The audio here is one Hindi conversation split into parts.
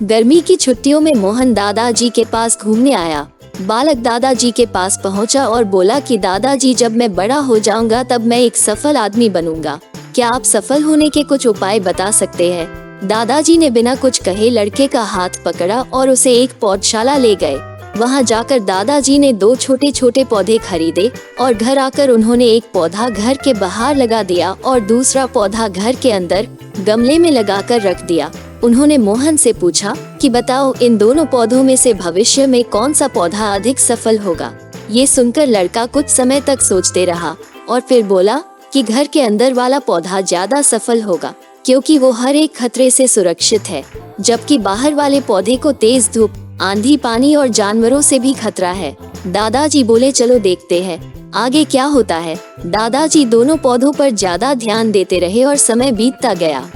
गर्मी की छुट्टियों में मोहन दादाजी के पास घूमने आया। बालक दादाजी के पास पहुंचा और बोला कि दादाजी, जब मैं बड़ा हो जाऊंगा तब मैं एक सफल आदमी बनूंगा। क्या आप सफल होने के कुछ उपाय बता सकते हैं? दादाजी ने बिना कुछ कहे लड़के का हाथ पकड़ा और उसे एक पौधशाला ले गए। वहां जाकर दादाजी ने 2 छोटे छोटे पौधे खरीदे और घर आकर उन्होंने एक पौधा घर के बाहर लगा दिया और दूसरा पौधा घर के अंदर गमले में लगाकर रख दिया। उन्होंने मोहन से पूछा कि बताओ, इन दोनों पौधों में से भविष्य में कौन सा पौधा अधिक सफल होगा? ये सुनकर लड़का कुछ समय तक सोचते रहा और फिर बोला कि घर के अंदर वाला पौधा ज्यादा सफल होगा, क्योंकि वो हर एक खतरे से सुरक्षित है, जबकि बाहर वाले पौधे को तेज धूप, आंधी, पानी और जानवरों से भी खतरा है। दादाजी बोले, चलो देखते हैं आगे क्या होता है। दादाजी दोनों पौधों पर ज्यादा ध्यान देते रहे और समय बीतता गया।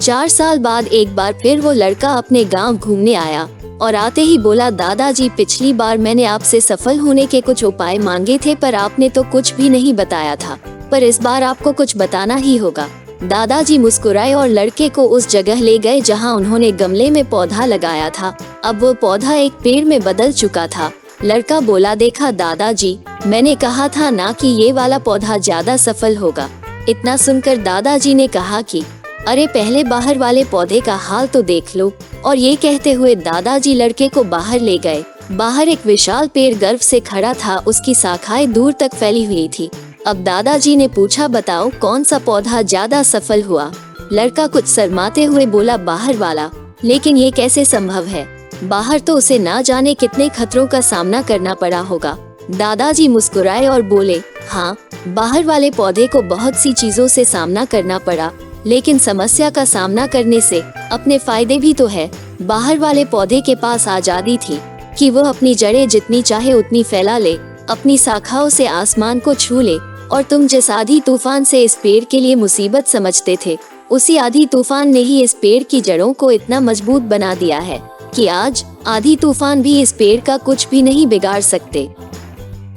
4 साल बाद एक बार फिर वो लड़का अपने गांव घूमने आया और आते ही बोला, दादाजी, पिछली बार मैंने आपसे सफल होने के कुछ उपाय मांगे थे, पर आपने तो कुछ भी नहीं बताया था, पर इस बार आपको कुछ बताना ही होगा। दादाजी मुस्कुराए और लड़के को उस जगह ले गए जहां उन्होंने गमले में पौधा लगाया था। अब वो पौधा एक पेड़ में बदल चुका था। लड़का बोला, देखा दादाजी, मैंने कहा था ना कि ये वाला पौधा ज्यादा सफल होगा। इतना सुनकर दादाजी ने कहा कि अरे, पहले बाहर वाले पौधे का हाल तो देख लो। और ये कहते हुए दादाजी लड़के को बाहर ले गए। बाहर एक विशाल पेड़ गर्व से खड़ा था, उसकी शाखाएं दूर तक फैली हुई थी। अब दादाजी ने पूछा, बताओ कौन सा पौधा ज्यादा सफल हुआ? लड़का कुछ शर्माते हुए बोला, बाहर वाला। लेकिन ये कैसे संभव है? बाहर तो उसे ना जाने कितने खतरों का सामना करना पड़ा होगा। दादाजी मुस्कुराए और बोले, हाँ, बाहर वाले पौधे को बहुत सी चीजों से सामना करना पड़ा, लेकिन समस्या का सामना करने से अपने फायदे भी तो है। बाहर वाले पौधे के पास आजादी थी कि वो अपनी जड़ें जितनी चाहे उतनी फैला ले, अपनी शाखाओं से आसमान को छू ले। और तुम जिस आधी तूफान से इस पेड़ के लिए मुसीबत समझते थे, उसी आधी तूफान ने ही इस पेड़ की जड़ों को इतना मजबूत बना दिया है कि आज आधी तूफान भी इस पेड़ का कुछ भी नहीं बिगाड़ सकते।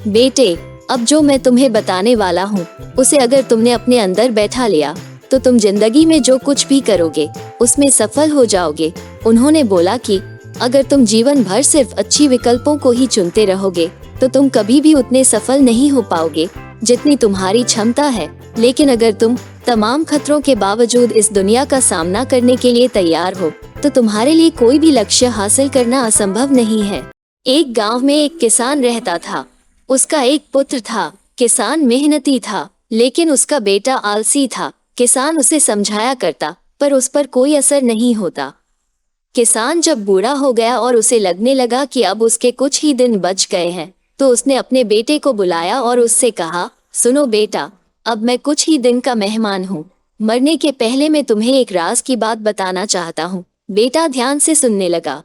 बेटे, अब जो मैं तुम्हें बताने वाला हूँ, उसे अगर तुमने अपने अंदर बैठा लिया तो तुम जिंदगी में जो कुछ भी करोगे उसमें सफल हो जाओगे। उन्होंने बोला कि अगर तुम जीवन भर सिर्फ अच्छी विकल्पों को ही चुनते रहोगे तो तुम कभी भी उतने सफल नहीं हो पाओगे जितनी तुम्हारी क्षमता है। लेकिन अगर तुम तमाम खतरों के बावजूद इस दुनिया का सामना करने के लिए तैयार हो तो तुम्हारे लिए कोई भी लक्ष्य हासिल करना असंभव नहीं है। एक गांव में एक किसान रहता था। उसका एक पुत्र था। किसान मेहनती था, लेकिन उसका बेटा आलसी था। किसान उसे समझाया करता, पर उस पर कोई असर नहीं होता। किसान जब बूढ़ा हो गया और उसे लगने लगा कि अब उसके कुछ ही दिन बच गए हैं, तो उसने अपने बेटे को बुलाया और उससे कहा, सुनो बेटा, अब मैं कुछ ही दिन का मेहमान हूँ। मरने के पहले मैं तुम्हें एक राज की बात बताना चाहता हूँ। बेटा ध्यान से सुनने लगा।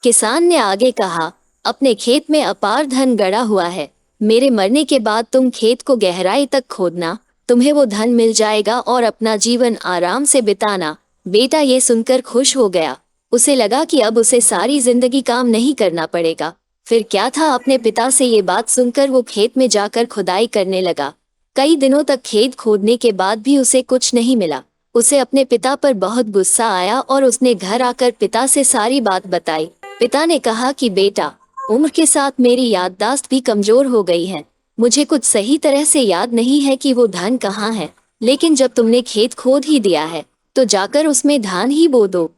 किसान ने आगे कहा, अपने खेत में अपार धन गड़ा हुआ है। मेरे मरने के बाद तुम खेत को गहराई तक खोदना, तुम्हें वो धन मिल जाएगा और अपना जीवन आराम से बिताना। बेटा ये सुनकर खुश हो गया। उसे लगा कि अब उसे सारी जिंदगी काम नहीं करना पड़ेगा। फिर क्या था, अपने पिता से ये बात सुनकर वो खेत में जाकर खुदाई करने लगा। कई दिनों तक खेत खोदने के बाद भी उसे कुछ नहीं मिला। उसे अपने पिता पर बहुत गुस्सा आया और उसने घर आकर पिता से सारी बात बताई। पिता ने कहा कि बेटा, उम्र के साथ मेरी याददाश्त भी कमजोर हो गई है। मुझे कुछ सही तरह से याद नहीं है कि वो धान कहाँ है, लेकिन जब तुमने खेत खोद ही दिया है तो जाकर उसमें धान ही बो दो।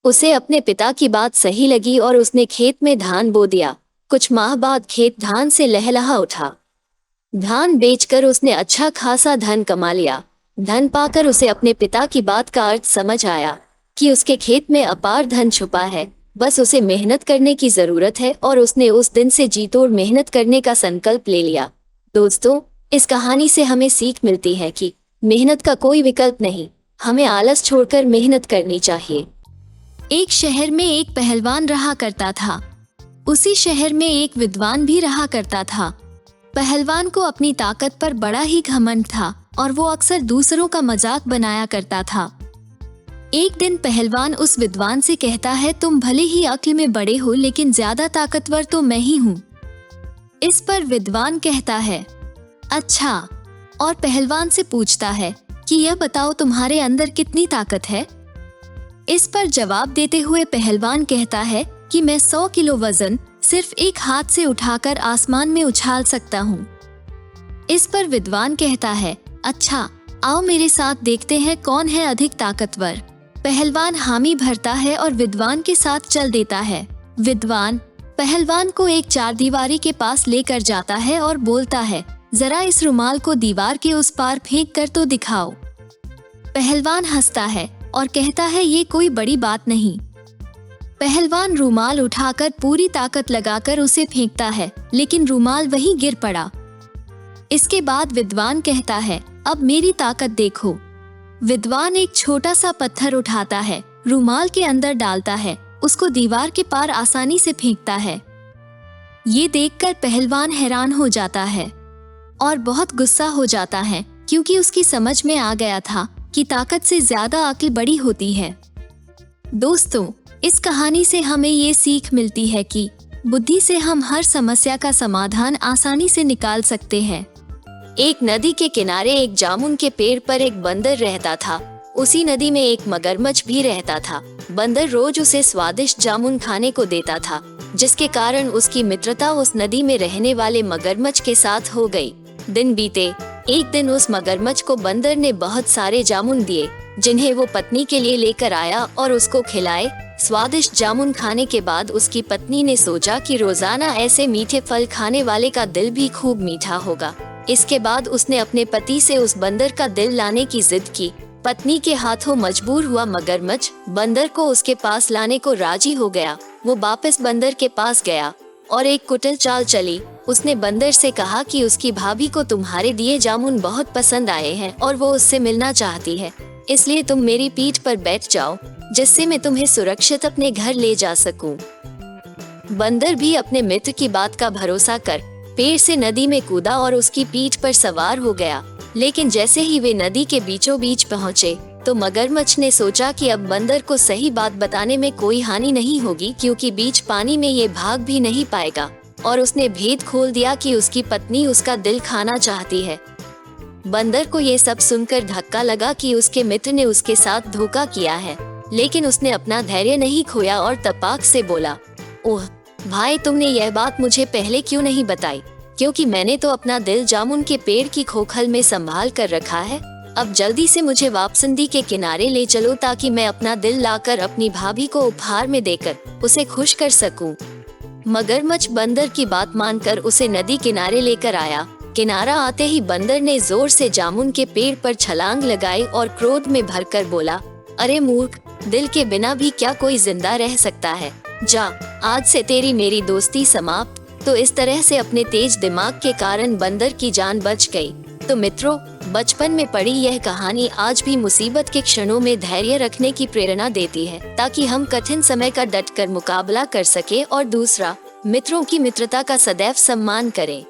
उसे अपने पिता की बात सही लगी और उसने खेत में धान बो दिया। कुछ माह बाद खेत धान से लहलहा उठा। धान बेचकर उसने अच्छा खासा धन कमा लिया। धन पाकर उसे अपने पिता की बात का अर्थ समझ आया कि उसके खेत में अपार धन छुपा है, बस उसे मेहनत करने की जरूरत है। और उसने उस दिन से जी तोड़ मेहनत करने का संकल्प ले लिया। दोस्तों, इस कहानी से हमें सीख मिलती है कि मेहनत का कोई विकल्प नहीं, हमें आलस छोड़कर मेहनत करनी चाहिए। एक शहर में एक पहलवान रहा करता था। उसी शहर में एक विद्वान भी रहा करता था। पहलवान को अपनी ताकत पर बड़ा ही घमंड था और वो अक्सर दूसरों का मजाक बनाया करता था। एक दिन पहलवान उस विद्वान से कहता है, तुम भले ही अक्ल में बड़े हो, लेकिन ज्यादा ताकतवर तो मैं ही हूँ। इस पर विद्वान कहता है, अच्छा, और पहलवान से पूछता है कि यह बताओ तुम्हारे अंदर कितनी ताकत है। इस पर जवाब देते हुए पहलवान कहता है कि मैं 100 किलो वजन सिर्फ एक हाथ से उठाकर आसमान में उछाल सकता हूँ। इस पर विद्वान कहता है, अच्छा आओ मेरे साथ देखते हैं कौन है अधिक ताकतवर। पहलवान हामी भरता है और विद्वान के साथ चल देता है। विद्वान पहलवान को एक चारदीवारी के पास लेकर जाता है और बोलता है, जरा इस रुमाल को दीवार के उस पार फेंक कर तो दिखाओ। पहलवान हंसता है और कहता है, ये कोई बड़ी बात नहीं। पहलवान रुमाल उठाकर पूरी ताकत लगाकर उसे फेंकता है, लेकिन रुमाल वहीं गिर पड़ा। इसके बाद विद्वान कहता है, अब मेरी ताकत देखो। विद्वान एक छोटा सा पत्थर उठाता है, रुमाल के अंदर डालता है, उसको दीवार के पार आसानी से फेंकता है। ये देखकर पहलवान हैरान हो जाता है और बहुत गुस्सा हो जाता है, क्योंकि उसकी समझ में आ गया था कि ताकत से ज्यादा अक्ल बड़ी होती है। दोस्तों, इस कहानी से हमें ये सीख मिलती है कि बुद्धि से हम हर समस्या का समाधान आसानी से निकाल सकते हैं। एक नदी के किनारे एक जामुन के पेड़ पर एक बंदर रहता था। उसी नदी में एक मगरमच्छ भी रहता था। बंदर रोज उसे स्वादिष्ट जामुन खाने को देता था, जिसके कारण उसकी मित्रता उस नदी में रहने वाले मगरमच्छ के साथ हो गई। दिन बीते, एक दिन उस मगरमच्छ को बंदर ने बहुत सारे जामुन दिए, जिन्हें वो पत्नी के लिए लेकर आया और उसको खिलाए। स्वादिष्ट जामुन खाने के बाद उसकी पत्नी ने सोचा कि रोजाना ऐसे मीठे फल खाने वाले का दिल भी खूब मीठा होगा। इसके बाद उसने अपने पति से उस बंदर का दिल लाने की जिद की। पत्नी के हाथों मजबूर हुआ मगरमच्छ बंदर को उसके पास लाने को राजी हो गया। वो वापस बंदर के पास गया और एक कुटिल चाल चली। उसने बंदर से कहा कि उसकी भाभी को तुम्हारे दिए जामुन बहुत पसंद आए हैं और वो उससे मिलना चाहती है, इसलिए तुम मेरी पीठ पर बैठ जाओ, जिससे मैं तुम्हें सुरक्षित अपने घर ले जा सकूं। बंदर भी अपने मित्र की बात का भरोसा कर पेड़ से नदी में कूदा और उसकी पीठ पर सवार हो गया। लेकिन जैसे ही वे नदी के बीचों बीच पहुँचे तो मगरमच्छ ने सोचा कि अब बंदर को सही बात बताने में कोई हानि नहीं होगी, क्योंकि बीच पानी में ये भाग भी नहीं पाएगा। और उसने भेद खोल दिया कि उसकी पत्नी उसका दिल खाना चाहती है। बंदर को ये सब सुनकर धक्का लगा कि उसके मित्र ने उसके साथ धोखा किया है, लेकिन उसने अपना धैर्य नहीं खोया और तपाक से बोला, ओह भाई, तुमने यह बात मुझे पहले क्यों नहीं बताई, क्योंकि मैंने तो अपना दिल जामुन के पेड़ की खोखल में संभाल कर रखा है। अब जल्दी से मुझे वापसंदी के किनारे ले चलो, ताकि मैं अपना दिल लाकर अपनी भाभी को उपहार में देकर उसे खुश कर सकूं। मगरमच्छ बंदर की बात मानकर उसे नदी किनारे लेकर आया। किनारा आते ही बंदर ने जोर से जामुन के पेड़ पर छलांग लगाई और क्रोध में भरकर बोला, अरे मूर्ख, दिल के बिना भी क्या कोई जिंदा रह सकता है? जा, आज से तेरी मेरी दोस्ती समाप्त। तो इस तरह से अपने तेज दिमाग के कारण बंदर की जान बच गई। तो मित्रों, बचपन में पढ़ी यह कहानी आज भी मुसीबत के क्षणों में धैर्य रखने की प्रेरणा देती है, ताकि हम कठिन समय का डटकर मुकाबला कर सके और दूसरा, मित्रों की मित्रता का सदैव सम्मान करें।